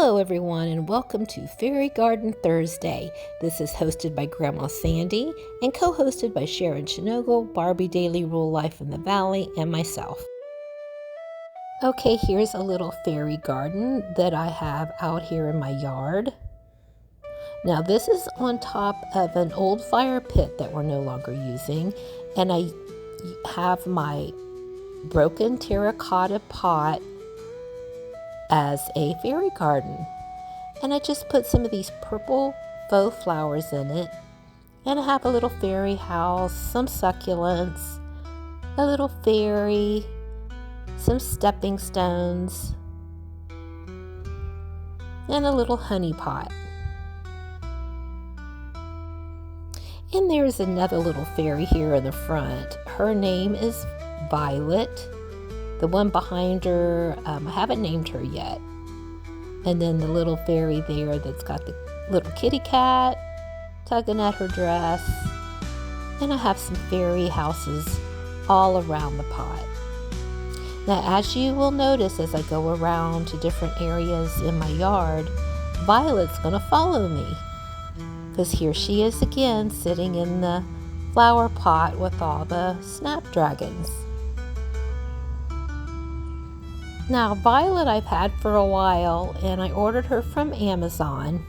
Hello everyone and welcome to Fairy Garden Thursday. This is hosted by Grandma Sandy and co-hosted by Sharon Shinogle, Barbie Daily Rule Life in the Valley, and myself. Okay, here's a little fairy garden that I have out here in my yard. Now this is on top of an old fire pit that we're no longer using, and I have my broken terracotta pot as a fairy garden. And I just put some of these purple faux flowers in it. And I have a little fairy house, some succulents, a little fairy, some stepping stones, and a little honey pot. And there's another little fairy here in the front. Her name is Violet. The one behind her, I haven't named her yet. And then the little fairy there that's got the little kitty cat tugging at her dress. And I have some fairy houses all around the pot. Now, as you will notice as I go around to different areas in my yard, Violet's going to follow me. Because here she is again, sitting in the flower pot with all the snapdragons. Now, Violet I've had for a while, and I ordered her from Amazon.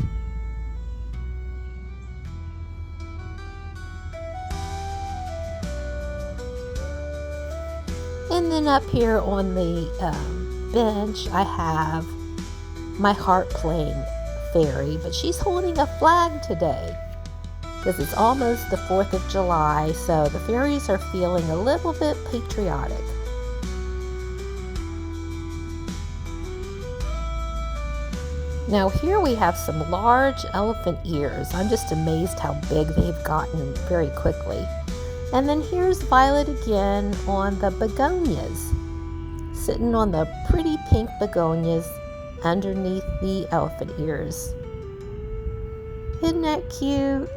And then up here on the bench, I have my heart playing fairy, but she's holding a flag today because it's almost the 4th of July, so the fairies are feeling a little bit patriotic. Now here we have some large elephant ears. I'm just amazed how big they've gotten very quickly. And then here's Violet again on the begonias, sitting on the pretty pink begonias underneath the elephant ears. Isn't that cute?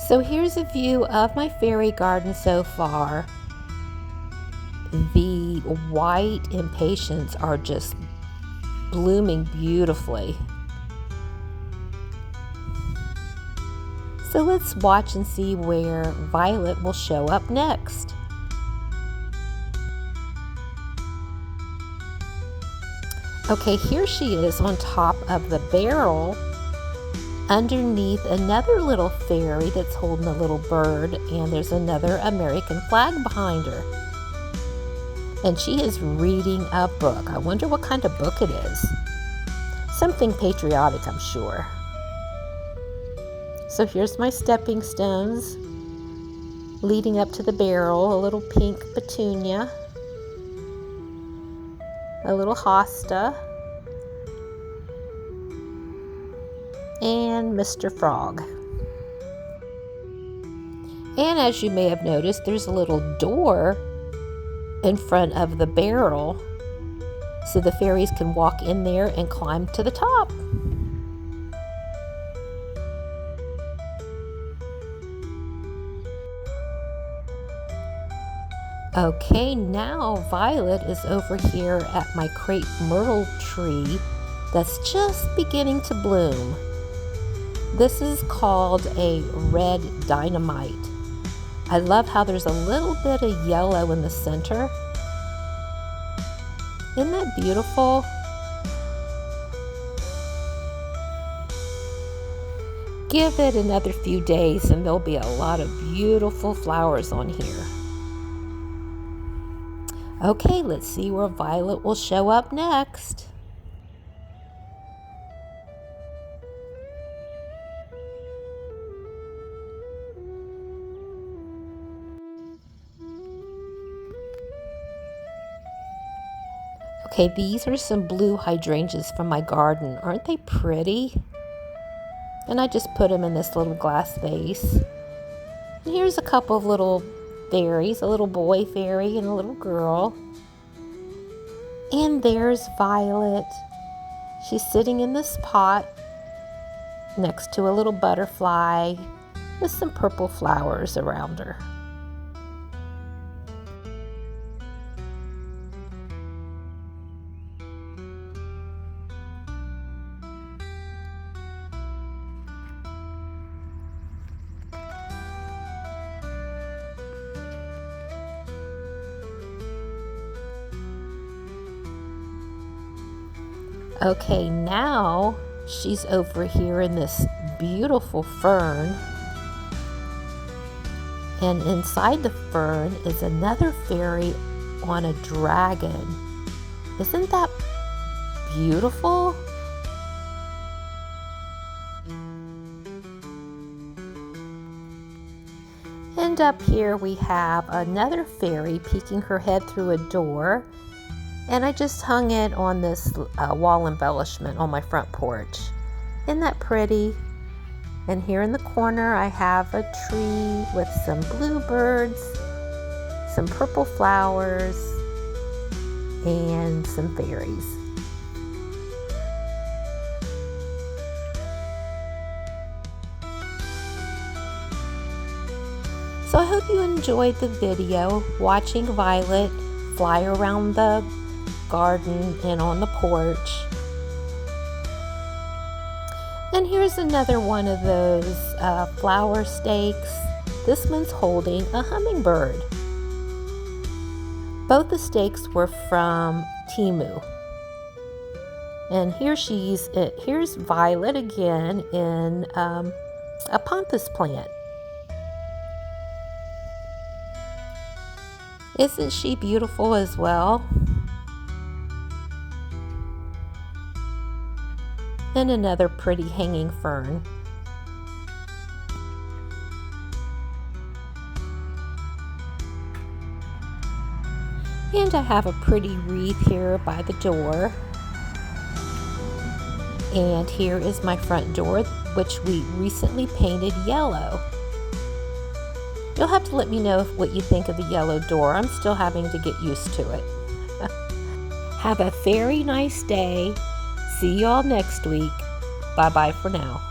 So here's a view of my fairy garden so far. The white impatiens are just blooming beautifully. So let's watch and see where Violet will show up next. Okay, here she is on top of the barrel underneath another little fairy that's holding a little bird, and there's another American flag behind her. And she is reading a book. I wonder what kind of book it is. Something patriotic, I'm sure. So here's my stepping stones leading up to the barrel. A little pink petunia. A little hosta. And Mr. Frog. And as you may have noticed, there's a little door in front of the barrel so the fairies can walk in there and climb to the top. Okay, now Violet is over here at my crepe myrtle tree that's just beginning to bloom. This is called a red dynamite. I love how there's a little bit of yellow in the center. Isn't that beautiful? Give it another few days and there'll be a lot of beautiful flowers on here. Okay, let's see where Violet will show up next. Okay, these are some blue hydrangeas from my garden. Aren't they pretty? And I just put them in this little glass vase. And here's a couple of little fairies, a little boy fairy and a little girl. And there's Violet. She's sitting in this pot next to a little butterfly with some purple flowers around her. Okay, now she's over here in this beautiful fern. And inside the fern is another fairy on a dragon. Isn't that beautiful? And up here we have another fairy peeking her head through a door. And I just hung it on this wall embellishment on my front porch. Isn't that pretty? And here in the corner I have a tree with some bluebirds, some purple flowers, and some fairies. So I hope you enjoyed the video watching Violet fly around the garden and on the porch. And here's another one of those flower stakes. This one's holding a hummingbird. Both the stakes were from Temu. And here's Violet again in a pampas plant. Isn't she beautiful as well? And another pretty hanging fern. And I have a pretty wreath here by the door. And here is my front door, which we recently painted yellow. You'll have to let me know what you think of the yellow door. I'm still having to get used to it. Have a very nice day. See you all next week. Bye-bye for now.